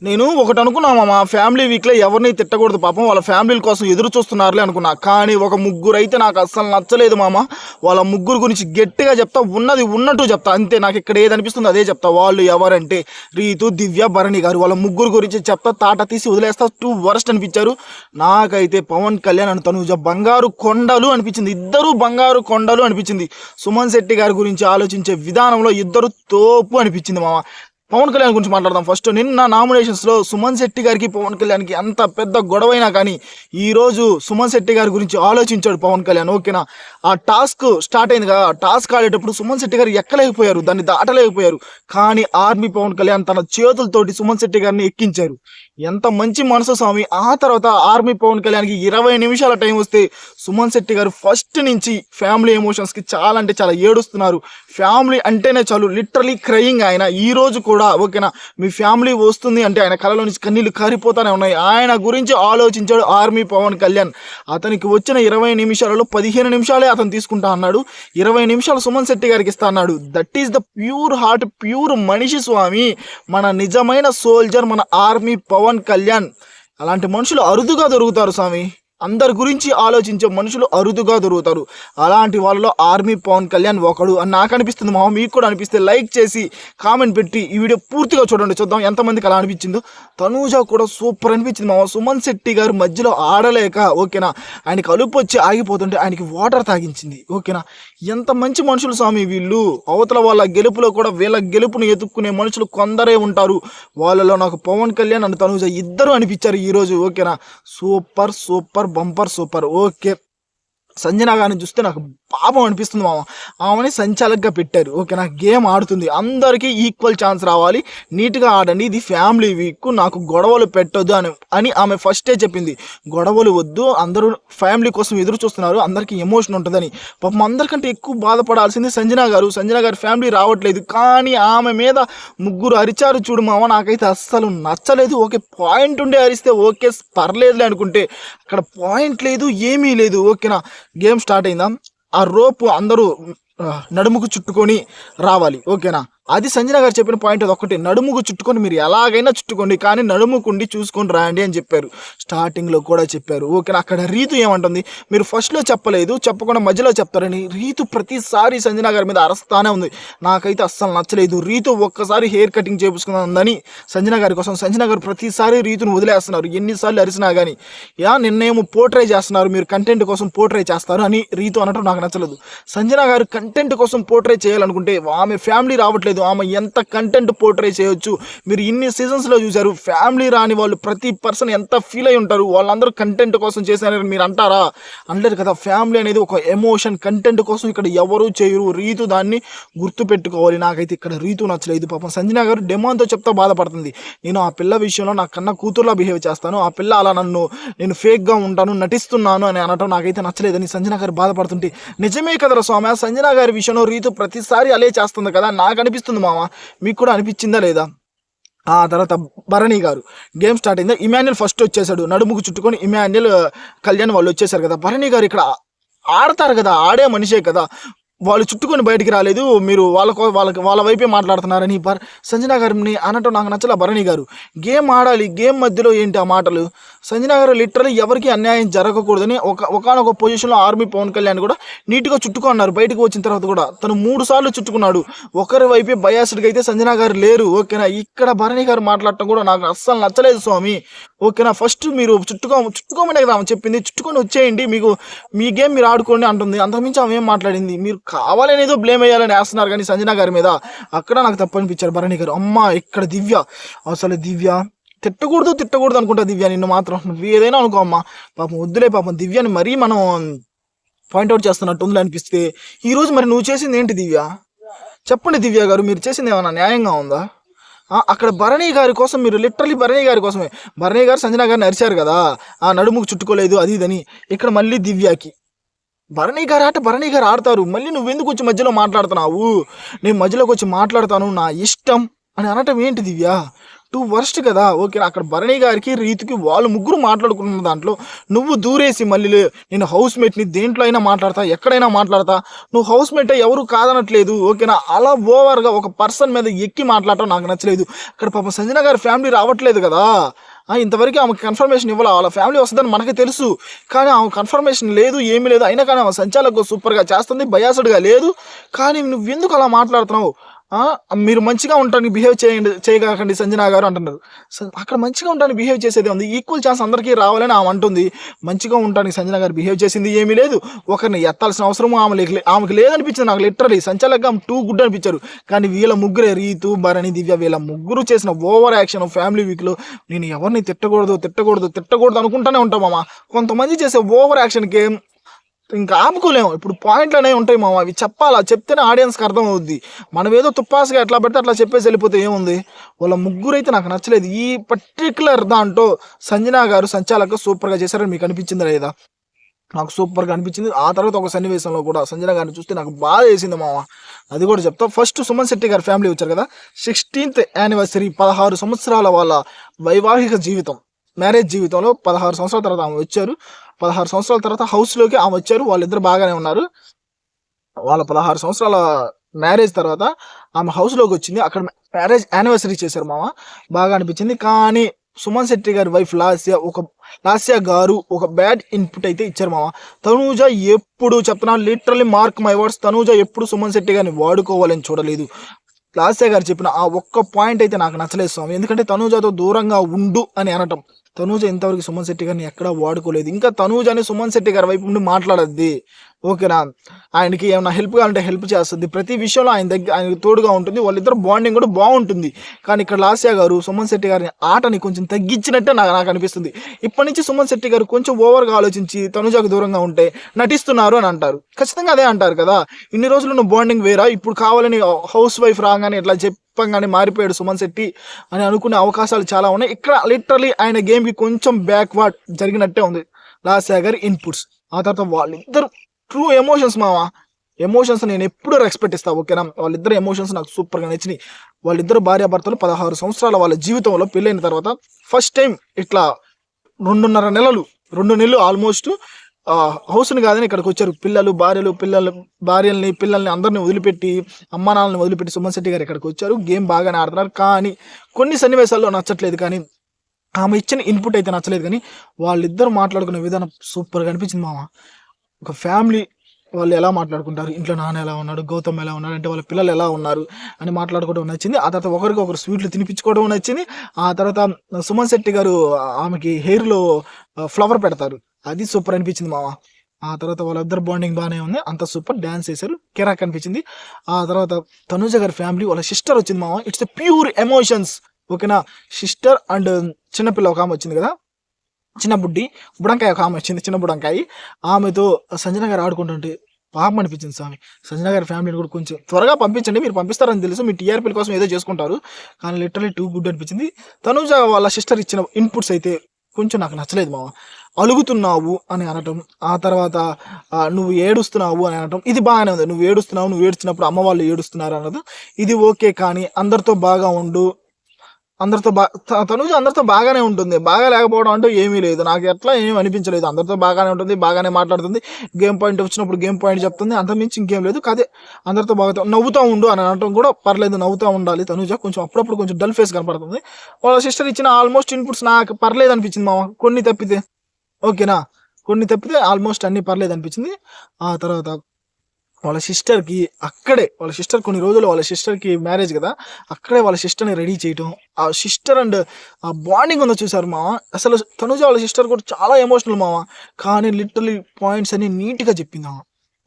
నేను ఒకటి అనుకున్నా మామ, ఫ్యామిలీ వీక్లో ఎవరిని తిట్టకూడదు, పాపం వాళ్ళ ఫ్యామిలీల కోసం ఎదురు చూస్తున్నారులే అనుకున్నా. కానీ ఒక ముగ్గురు అయితే నాకు అస్సలు నచ్చలేదు మామ. వాళ్ళ ముగ్గురు గురించి గట్టిగా చెప్తా, ఉన్నది ఉన్నట్టు చెప్తా అంతే. నాకు ఇక్కడ ఏది అనిపిస్తుంది అదే చెప్తా. వాళ్ళు ఎవరంటే రీతు, దివ్య, భరణి గారు. వాళ్ళ ముగ్గురు గురించి చెప్తా, తాట తీసి వదిలేస్తా. టూ వరస్ట్ అనిపించారు నాకైతే. పవన్ కళ్యాణ్ అని తనుజ బంగారు కొండలు అనిపించింది, ఇద్దరు బంగారు కొండలు అనిపించింది. సుమన్ శెట్టి గారి గురించి ఆలోచించే విధానంలో ఇద్దరు తోపు అనిపించింది మామ. పవన్ కళ్యాణ్ గురించి మాట్లాడదాం ఫస్ట్. నిన్న నామినేషన్స్లో సుమన్ శెట్టి గారికి పవన్ కళ్యాణ్కి అంత పెద్ద గొడవైనా కానీ ఈరోజు సుమన్ శెట్టి గారి గురించి ఆలోచించాడు పవన్ కళ్యాణ్. ఓకేనా, ఆ టాస్క్ స్టార్ట్ అయింది కదా, టాస్క్ ఆడేటప్పుడు సుమన్ శెట్టి గారు ఎక్కలేకపోయారు, దాన్ని దాటలేకపోయారు. కానీ ఆర్మీ పవన్ కళ్యాణ్ తన చేతులతోటి సుమన్ శెట్టి గారిని ఎక్కించారు. ఎంత మంచి మనసు స్వామి. ఆ తర్వాత ఆర్మీ పవన్ కళ్యాణ్కి 20 నిమిషాల టైం వస్తే సుమన్ శెట్టి గారు ఫస్ట్ నుంచి ఫ్యామిలీ ఎమోషన్స్కి చాలా అంటే చాలా ఏడుస్తున్నారు. ఫ్యామిలీ అంటేనే చాలు లిటరలీ క్రయింగ్ ఆయన. ఈ రోజు కూడా ఓకేనా, మీ ఫ్యామిలీ వస్తుంది అంటే ఆయన కళలో నుంచి కన్నీళ్ళు కారిపోతానే ఉన్నాయి. ఆయన గురించి ఆలోచించాడు ఆర్మీ పవన్ కళ్యాణ్. అతనికి వచ్చిన 20 నిమిషాలలో 15 నిమిషాలే అతను తీసుకుంటా అన్నాడు, 20 నిమిషాలు సుమన్ శెట్టి గారికి ఇస్తా అన్నాడు. That is the pure heart, pure మనిషి స్వామి, మన నిజమైన సోల్జర్ మన ఆర్మీ పవన్ కళ్యాణ్. అలాంటి మనుషులు అరుదుగా దొరుకుతారు స్వామి. అందరి గురించి ఆలోచించే మనుషులు అరుదుగా దొరుకుతారు. అలాంటి వాళ్ళలో ఆర్మీ పవన్ కళ్యాణ్ ఒకడు అని నాకు అనిపిస్తుంది మామ. మీకు కూడా అనిపిస్తే లైక్ చేసి కామెంట్ పెట్టి ఈ వీడియో పూర్తిగా చూడండి, చూద్దాం ఎంతమందికి అలా అనిపించిందో. తనూజ కూడా సూపర్ అనిపించింది మామ. సుమన్ శెట్టి గారు మధ్యలో ఆడలేక ఓకేనా, ఆయనకి అలుపు వచ్చి ఆగిపోతుంటే ఆయనకి వాటర్ తాగించింది. ఓకేనా, ఎంత మంచి మనుషులు స్వామి వీళ్ళు. అవతల వాళ్ళ గెలుపులో కూడా వీళ్ళ గెలుపును ఎదుక్కునే మనుషులు కొందరే ఉంటారు. వాళ్ళలో నాకు పవన్ కళ్యాణ్ అండ్ తనూజ ఇద్దరు అనిపించారు ఈరోజు. ఓకేనా, super super bumper super. Okay, Sanjana గారిని చూస్తే నాకు పాపం అనిపిస్తుంది మామ. ఆమెని సంచాలకుగా పెట్టారు. ఓకేనా, గేమ్ ఆడుతుంది, అందరికీ ఈక్వల్ ఛాన్స్ రావాలి, నీట్గా ఆడండి, ఇది ఫ్యామిలీ వీక్, నాకు గొడవలు పెట్టొద్దు అని ఆమె ఫస్టే చెప్పింది. గొడవలు వద్దు, అందరూ ఫ్యామిలీ కోసం ఎదురు చూస్తున్నారు, అందరికీ ఎమోషన్ ఉంటుందని. పాపం అందరికంటే ఎక్కువ బాధపడాల్సింది సంజన గారు. సంజన గారి ఫ్యామిలీ రావట్లేదు, కానీ ఆమె మీద ముగ్గురు అరిచారు చూడు మామ, నాకైతే అస్సలు నచ్చలేదు. ఓకే, పాయింట్ ఉండే అరిస్తే ఓకే పర్లేదులే అనుకుంటే అక్కడ పాయింట్ లేదు, ఏమీ లేదు. ఓకేనా, గేమ్ స్టార్ట్ అయిందా, ఆ రోపు అందరూ నడుముకు చుట్టుకొని రావాలి. ఓకేనా, అది సంజన గారు చెప్పిన పాయింట్ అది ఒక్కటి. నడుముకు చుట్టుకొని మీరు ఎలాగైనా చుట్టుకోండి, కానీ నడుముకుండి చూసుకొని రాండి అని చెప్పారు. స్టార్టింగ్లో కూడా చెప్పారు. ఓకేనా, అక్కడ రీతు ఏమంటుంది, మీరు ఫస్ట్లో చెప్పలేదు, చెప్పకుండా మధ్యలో చెప్తారని. రీతు ప్రతిసారి సంజన గారి మీద అరస్తానే ఉంది. నాకైతే అస్సలు నచ్చలేదు. రీతు ఒక్కసారి హెయిర్ కటింగ్ చేయించుకుందని సంజన గారి కోసం సంజన గారు ప్రతిసారి రీతును వదిలేస్తున్నారు, ఎన్నిసార్లు అరిసినా కానీ. నిన్నేమో పోర్ట్రే చేస్తున్నారు, మీరు కంటెంట్ కోసం పోర్ట్రే చేస్తారు అని రీతు అనటం నాకు నచ్చలేదు. సంజన గారు కంటెంట్ కోసం పోర్ట్రే చేయాలనుకుంటే ఆమె ఫ్యామిలీ రావట్లేదు, ఆమె ఎంత కంటెంట్ పోర్ట్రే చేయొచ్చు. మీరు ఇన్ని సీజన్స్లో చూశారు, ఫ్యామిలీ రాని వాళ్ళు ప్రతి పర్సన్ ఎంత ఫీల్ అయి ఉంటారు. వాళ్ళందరూ కంటెంట్ కోసం చేశారని మీరు అంటారా? అనలేరు కదా. ఫ్యామిలీ అనేది ఒక ఎమోషన్, కంటెంట్ కోసం ఇక్కడ ఎవరు చేయరు. రీతు దాన్ని గుర్తుపెట్టుకోవాలి. నాకైతే ఇక్కడ రీతు నచ్చలేదు. పాపం సంజన గారు డెమాన్తో చెప్తా బాధపడుతుంది. నేను ఆ పిల్ల విషయంలో నా కన్నా కూతురులా బిహేవ్ చేస్తాను, ఆ పిల్ల అలా నేను ఫేక్గా ఉంటాను, నటిస్తున్నాను అని అనటం నాకైతే నచ్చలేదని సంజన గారు బాధపడుతుంటే, నిజమే కదరా స్వామి, సంజన గారి విషయంలో రీతు ప్రతిసారి అలే చేస్తుంది కదా, నాకు అనిపిస్తుంది మామ. మీకు కూడా అనిపించిందా లేదా? ఆ తర్వాత భరణి గారు గేమ్ స్టార్ట్ అయిందా, ఇమాన్యుల్ ఫస్ట్ వచ్చేసాడు, నడుముకు చుట్టుకొని ఇమాన్యుల్ కళ్యాణ్ వాళ్ళు వచ్చేసారు కదా. భరణి గారు ఇక్కడ ఆడతారు కదా, ఆడే మనిషే కదా, వాళ్ళు చుట్టుకొని బయటికి రాలేదు, మీరు వాళ్ళ వైపే మాట్లాడుతున్నారని సంజన గారిని అనటం నాకు నచ్చల. భరణి గారు గేమ్ ఆడాలి, గేమ్ మధ్యలో ఏంటి ఆ మాటలు? సంజన గారు లిటరలీ ఎవరికి అన్యాయం జరగకూడదని ఒకనొక పొజిషన్లో ఆర్మీ పవన్ కళ్యాణ్ కూడా నీట్గా చుట్టుకున్నారు. బయటకు వచ్చిన తర్వాత కూడా తను 3 సార్లు చుట్టుకున్నాడు. ఒకరి వైపే బయాస్డ్గా అయితే సంజన గారు లేరు. ఓకేనా, ఇక్కడ భరణి గారు మాట్లాడటం కూడా నాకు అస్సలు నచ్చలేదు స్వామి. ఓకేనా, ఫస్ట్ మీరు చుట్టుకోమనే కదా ఆమె చెప్పింది, చుట్టుకొని వచ్చేయండి, మీకు మీ గేమ్ మీరు ఆడుకోండి అంటుంది. అంతకుమించి ఆమె ఏం మాట్లాడింది? మీరు కావాలనేదో బ్లేమ్ వేయాలని వేస్తున్నారు కానీ సంజన గారి మీద. అక్కడ నాకు తప్పు అనిపించారు భరణి గారు. అమ్మ, ఇక్కడ దివ్య, అసలు దివ్య తిట్టకూడదు అనుకుంటా. దివ్య నిన్ను మాత్రం నువ్వు ఏదైనా అనుకో అమ్మా, పాపం వద్దులే, పాపం దివ్యని మరీ మనం పాయింట్అవుట్ చేస్తున్నట్టు ఉందిలే అనిపిస్తే. ఈరోజు మరి నువ్వు చేసింది ఏంటి దివ్య? చెప్పండి దివ్య గారు, మీరు చేసింది ఏమన్నా న్యాయంగా ఉందా? అక్కడ భరణి గారి కోసం మీరు లిటరలీ భరణి గారి కోసమే, భరణి గారు సంజన గారిని అరిచారు కదా, ఆ నడుముకు చుట్టుకోలేదు అది ఇదని. ఇక్కడ మళ్ళీ దివ్యకి భరణి గారు ఆట భరణి గారు ఆడతారు, మళ్ళీ నువ్వెందుకు వచ్చి మధ్యలో మాట్లాడుతున్నావు? నేను మధ్యలోకి వచ్చి మాట్లాడతాను, నా ఇష్టం అని అనటం ఏంటి దివ్య? టూ వర్స్ట్ కదా. ఓకే. అక్కడ భరణి గారికి, రీతుకి వాళ్ళు ముగ్గురు మాట్లాడుకున్న దాంట్లో నువ్వు దూరేసి మళ్ళీ నేను హౌస్‌మేట్‌ని దేంట్లో అయినా మాట్లాడతా, ఎక్కడైనా మాట్లాడతా. నువ్వు హౌస్‌మేటే ఎవరు కాదనట్లేదు. ఓకేనా. అలా ఓవర్‌గా ఒక పర్సన్ మీద ఎక్కి మాట్లాడటం నాకు నచ్చలేదు. అక్కడ పాపం సంజన గారి ఫ్యామిలీ రావట్లేదు కదా. ఇంతవరకు ఆమెకి కన్ఫర్మేషన్ ఇవ్వలా. వాళ్ళ ఫ్యామిలీ వస్తదని మనకే తెలుసు. కానీ ఆమె కన్ఫర్మేషన్ లేదు, ఏమీ లేదు. అయినా కానీ ఆమె సంచాలకుగా సూపర్‌గా చేస్తుంది. బయాస్డ్‌గా లేదు. కానీ నువ్వెందుకు అలా మాట్లాడుతున్నావు? ఆ! మీరు మంచిగా ఉండటానికి బిహేవ్ చేయగాకండి సంజన గారు అంటున్నారు. అక్కడ మంచిగా ఉండటానికి బిహేవ్ చేసేదే ఉంది. ఈక్వల్ ఛాన్స్ అందరికీ రావాలని ఆమె అంటుంది. మంచిగా ఉండటానికి సంజన గారు బిహేవ్ చేసింది ఏమీ లేదు. ఒకరిని ఎత్తాల్సిన అవసరం ఆమెకి లేదనిపించింది నాకు లిటరల్లీ. సంచాలకుగా ఆమె టూ గుడ్ అనిపించారు. కానీ వీళ్ళ ముగ్గురే రీతు, భరణి, దివ్య వీళ్ళ ముగ్గురు చేసిన ఓవర్ యాక్షన్ ఫ్యామిలీ వీక్‌లో నేను ఎవరిని తిట్టకూడదు అనుకుంటూనే ఉంటాం మామ. కొంతమంది చేసే ఓవర్ యాక్షన్‌కి ఇంకా ఆపుకోలేము. ఇప్పుడు పాయింట్లనేవి ఉంటాయి మామ. అవి చెప్పాలా, చెప్తేనే ఆడియన్స్‌కి అర్థమవుద్ది. మనం ఏదో తుప్పాసుగా ఎట్లా పడితే అట్లా చెప్పేసి వెళ్ళిపోతే ఏముంది. వాళ్ళ ముగ్గురైతే నాకు నచ్చలేదు. ఈ పర్టిక్యులర్ దాంట్లో సంజన గారు సంచాలక సూపర్‌గా చేశారని మీకు అనిపించిందా లేదా? నాకు సూపర్‌గా అనిపించింది. ఆ తర్వాత ఒక సన్నివేశంలో కూడా సంజన గారిని చూస్తే నాకు బాధ వేసింది మామ. అది కూడా చెప్తా. ఫస్ట్ సుమన్ శెట్టి గారి ఫ్యామిలీ వచ్చారు కదా. 16th యానివర్సరీ 16 సంవత్సరాల వాళ్ళ వైవాహిక జీవితం, మ్యారేజ్ జీవితంలో 16 సంవత్సరాల తర్వాత ఆమె వచ్చారు. 16 సంవత్సరాల తర్వాత హౌస్‌లోకి ఆమె వచ్చారు. వాళ్ళిద్దరు బాగానే ఉన్నారు. వాళ్ళ 16 సంవత్సరాల మ్యారేజ్ తర్వాత ఆమె హౌస్‌లోకి వచ్చింది. అక్కడ మ్యారేజ్ యానివర్సరీ చేశారు మామ. బాగా అనిపించింది. కానీ సుమన్ శెట్టి గారి వైఫ్ లాస్య గారు ఒక బ్యాడ్ ఇన్పుట్ అయితే ఇచ్చారు మామ. తనూజ ఎప్పుడు చెప్తున్నాను, literally mark my words, Tanuja ఎప్పుడు సుమన్ శెట్టి గారిని వాడుకోవాలని చూడలేదు. లాస్య గారు చెప్పిన ఆ ఒక్క పాయింట్ అయితే నాకు నచ్చలేదు స్వామి. ఎందుకంటే తనూజతో దూరంగా ఉండు అని అనటం. తనూజ ఇంతవరకు సుమన్ శెట్టి గారిని ఎక్కడా వాడుకోలేదు. ఇంకా తనూజని సుమన్ శెట్టి గారి వైపు నుండి మాట్లాడద్ది. ఓకేనా. ఆయనకి ఏమైనా హెల్ప్ కావాలంటే హెల్ప్ చేస్తుంది. ప్రతి విషయంలో ఆయనకు తోడుగా ఉంటుంది. వాళ్ళిద్దరు బాండింగ్ కూడా బాగుంటుంది. కానీ ఇక్కడ లాస్య గారు సుమన్ శెట్టి గారిని ఆటని కొంచెం తగ్గించినట్టే నాకు అనిపిస్తుంది. ఇప్పటి నుంచి సుమన్ శెట్టి గారు కొంచెం ఓవర్గా ఆలోచించి తనూజకు దూరంగా ఉంటే నటిస్తున్నారు అని అంటారు. ఖచ్చితంగా అదే అంటారు కదా. ఇన్ని రోజులు నువ్వు బాండింగ్ వేరా, ఇప్పుడు కావాలని హౌస్ వైఫ్ రాగానే ఇట్లా చెప్పంగానే మారిపోయాడు సుమన్ శెట్టి అని అనుకునే అవకాశాలు చాలా ఉన్నాయి. ఇక్కడ లిటరలీ ఆయన గేమ్కి కొంచెం బ్యాక్వర్డ్ జరిగినట్టే ఉంది లాస్య గారి ఇన్పుట్స్. ఆ తర్వాత వాళ్ళిద్దరు ట్రూ ఎమోషన్స్ మావా. ఎమోషన్స్ నేను ఎప్పుడు రెస్పెక్ట్ ఇస్తాను. ఓకేనా. వాళ్ళిద్దరు ఎమోషన్స్ నాకు సూపర్గా నచ్చినాయి. వాళ్ళిద్దరు భార్యాభర్తలు 16 సంవత్సరాల వాళ్ళ జీవితంలో పెళ్ళైన తర్వాత ఫస్ట్ టైం ఇట్లా 2 నెలలు ఆల్మోస్ట్ హౌస్ని కాదని ఇక్కడికి వచ్చారు. పిల్లల్ని అందరిని వదిలిపెట్టి, అమ్మానాన్నని వదిలిపెట్టి సుమన్ శెట్టి గారు ఇక్కడికి వచ్చారు. గేమ్ బాగానే ఆడుతున్నారు. కానీ కొన్ని సన్నివేశాల్లో నచ్చట్లేదు. కానీ ఆమె ఇచ్చిన ఇన్పుట్ అయితే నచ్చలేదు. కానీ వాళ్ళిద్దరు మాట్లాడుకునే విధానం సూపర్గా అనిపించింది మామ. ఒక ఫ్యామిలీ వాళ్ళు ఎలా మాట్లాడుకుంటారు, ఇంట్లో నాన్న ఎలా ఉన్నాడు, గౌతమ్ ఎలా ఉన్నాడు, అంటే వాళ్ళ పిల్లలు ఎలా ఉన్నారు అని మాట్లాడుకోవడం నచ్చింది. ఆ తర్వాత ఒకరు స్వీట్లు తినిపించుకోవడం నచ్చింది. ఆ తర్వాత సుమన్ శెట్టి గారు ఆమెకి హెయిర్లో ఫ్లవర్ పెడతారు. అది సూపర్ అనిపించింది మామ. ఆ తర్వాత వాళ్ళిద్దరు బాండింగ్ బాగానే ఉంది. అంత సూపర్ డ్యాన్స్ చేశారు. కిరాక్ అనిపించింది. ఆ తర్వాత తనూజ గారి ఫ్యామిలీ వాళ్ళ సిస్టర్ వచ్చింది మామ. It's a pure emotions. ఓకేనా. సిస్టర్ అండ్ చిన్నపిల్ల ఒక ఆమె వచ్చింది కదా, చిన్న బుడంకాయ ఒక ఆమె వచ్చింది, చిన్న బుడంకాయ. ఆమెతో సంజన గారు ఆడుకుంటుంటే పాపం అనిపించింది స్వామి. సంజన గారి ఫ్యామిలీని కూడా కొంచెం త్వరగా పంపించండి. మీరు పంపిస్తారని తెలుసు, మీ టీఆర్పీల కోసం ఏదో చేసుకుంటారు. కానీ లిటరలీ టూ గుడ్ అనిపించింది. తనూజ వాళ్ళ సిస్టర్ ఇచ్చిన ఇన్పుట్స్ అయితే కొంచెం నాకు నచ్చలేదు మామ. అలుగుతున్నావు అని అనటం, ఆ తర్వాత నువ్వు ఏడుస్తున్నావు అని అనటం, ఇది బాగానే ఉంది. నువ్వు ఏడుస్తున్నప్పుడు అమ్మ వాళ్ళు ఏడుస్తున్నారు అన్నది ఇది ఓకే. కానీ అందరితో బాగా ఉండు, తనూజ అందరితో బాగానే ఉంటుంది. బాగా లేకపోవడం అంటూ ఏమీ లేదు. నాకు ఎట్లా ఏమీ అనిపించలేదు. అందరితో బాగానే ఉంటుంది, బాగానే మాట్లాడుతుంది. గేమ్ పాయింట్ వచ్చినప్పుడు గేమ్ పాయింట్ చెప్తుంది. అంతకుమించి ఇంకేం లేదు. కాదే అందరితో బాగా నవ్వుతూ ఉండు అని అనటం కూడా పర్లేదు. నవ్వుతూ ఉండాలి తనూజ. కొంచెం అప్పుడప్పుడు కొంచెం డల్ ఫేస్ కనపడుతుంది. వాళ్ళ సిస్టర్ ఇచ్చిన ఆల్మోస్ట్ ఇన్పుట్స్ నాకు పర్లేదు అనిపించింది మామ. కొన్ని తప్పితే ఓకేనా, కొన్ని తప్పితే ఆల్మోస్ట్ అన్ని పర్లేదు అనిపించింది. ఆ తర్వాత వాళ్ళ సిస్టర్ కొన్ని రోజులు వాళ్ళ సిస్టర్కి మ్యారేజ్ కదా, అక్కడే వాళ్ళ సిస్టర్ని రెడీ చేయటం, ఆ సిస్టర్ అండ్ ఆ బాండింగ్ ఉందో చూసారు మామ. అసలు తనుజ వాళ్ళ సిస్టర్ కూడా చాలా ఎమోషనల్ మామ. కానీ లిటరలీ పాయింట్స్ అన్ని నీట్గా చెప్పింది మామ.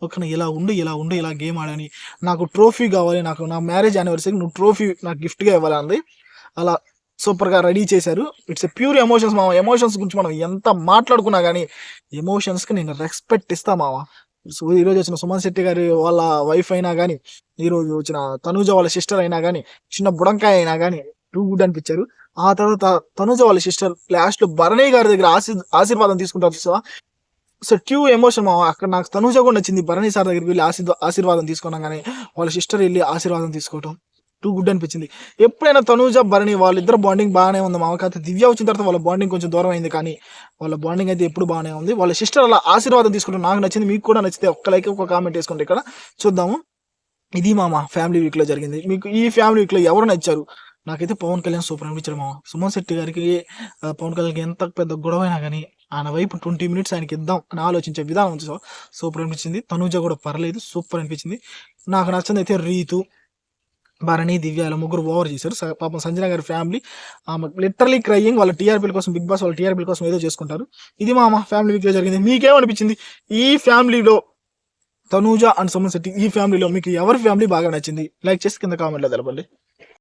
ఓకేనా. ఇలా ఉండు ఇలా గేమ్ ఆడని, నాకు ట్రోఫీ కావాలి, నా మ్యారేజ్ యానివర్సరీ నువ్వు ట్రోఫీ నాకు గిఫ్ట్గా ఇవ్వాలి అంది. అలా సూపర్గా రెడీ చేశారు. ఇట్స్ ఎ ప్యూర్ ఎమోషన్స్ మామ. ఎమోషన్స్ గురించి మనం ఎంత మాట్లాడుకున్నా కానీ ఎమోషన్స్కి నేను రెస్పెక్ట్ ఇస్తా మామ. సో ఈరోజు వచ్చిన సుమన్ శెట్టి గారి వాళ్ళ వైఫ్ అయినా కానీ, ఈరోజు వచ్చిన తనూజ వాళ్ళ సిస్టర్ అయినా కానీ, చిన్న బుడంకాయ అయినా కానీ టూ గుడ్ అనిపించారు. ఆ తర్వాత తనూజ వాళ్ళ సిస్టర్ లాస్ట్లో భరణి గారి దగ్గర ఆశీర్వాదం తీసుకుంటారు. సో ట్యూ ఎమోషన్ మామ. అక్కడ నాకు తనూజ కూడా నచ్చింది. భరణి సార్ దగ్గరికి వెళ్ళి ఆశీర్వాదం తీసుకున్నాం కానీ వాళ్ళ సిస్టర్ వెళ్ళి ఆశీర్వాదం తీసుకోవటం టూ గుడ్ అనిపించింది. ఎప్పుడైనా తనూజ, భరణి వాళ్ళిద్దరు బాండింగ్ బాగానే ఉంది మామ. కాకపోతే దివ్య వచ్చిన తర్వాత వాళ్ళ బాండింగ్ కొంచెం దూరం అయింది. కానీ వాళ్ళ బాండింగ్ అయితే ఎప్పుడు బాగానే ఉంది. వాళ్ళ సిస్టర్ అలా ఆశీర్వాదం తీసుకుంటే నాకు నచ్చింది. మీకు కూడా నచ్చితే ఒక్క లైక్ ఒక కామెంట్ వేసుకోండి. ఇక్కడ చూద్దాము. ఇది మామ ఫ్యామిలీ వీక్లో జరిగింది. మీకు ఈ ఫ్యామిలీ వీక్లో ఎవరు నచ్చారు? నాకైతే పవన్ కళ్యాణ్ సూపర్ అనిపించాడు మామ. సుమన్ శెట్టి గారికి పవన్ కళ్యాణ్కి ఎంత పెద్ద గొడవ అయినా కానీ ఆయన వైపు 20 minutes ఆయనకి ఇద్దాం అని ఆలోచించే విధానం ఉంది. సూపర్ అనిపించింది. తనూజ కూడా పర్లేదు, సూపర్ అనిపించింది. నాకు నచ్చింది అయితే రీతు, భరణి, దివ్య ఇలా ముగ్గురు ఓవర్ చేశారు. పాపం సంజన గారి ఫ్యామిలీ ఆమె లిటరలీ క్రయింగ్. వాళ్ళ టీఆర్పీల కోసం, బిగ్ బాస్ వాళ్ళ టీఆర్పీల కోసం ఏదో చేసుకుంటారు. ఇది మామ ఫ్యామిలీ వీక్లో జరిగింది. మీకేమనిపించింది? ఈ ఫ్యామిలీలో తనూజ అండ్ సుమన్ శెట్టి ఈ ఫ్యామిలీలో మీకు ఎవరి ఫ్యామిలీ బాగా నచ్చింది? లైక్ చేసి కింద కామెంట్లో తెలపండి.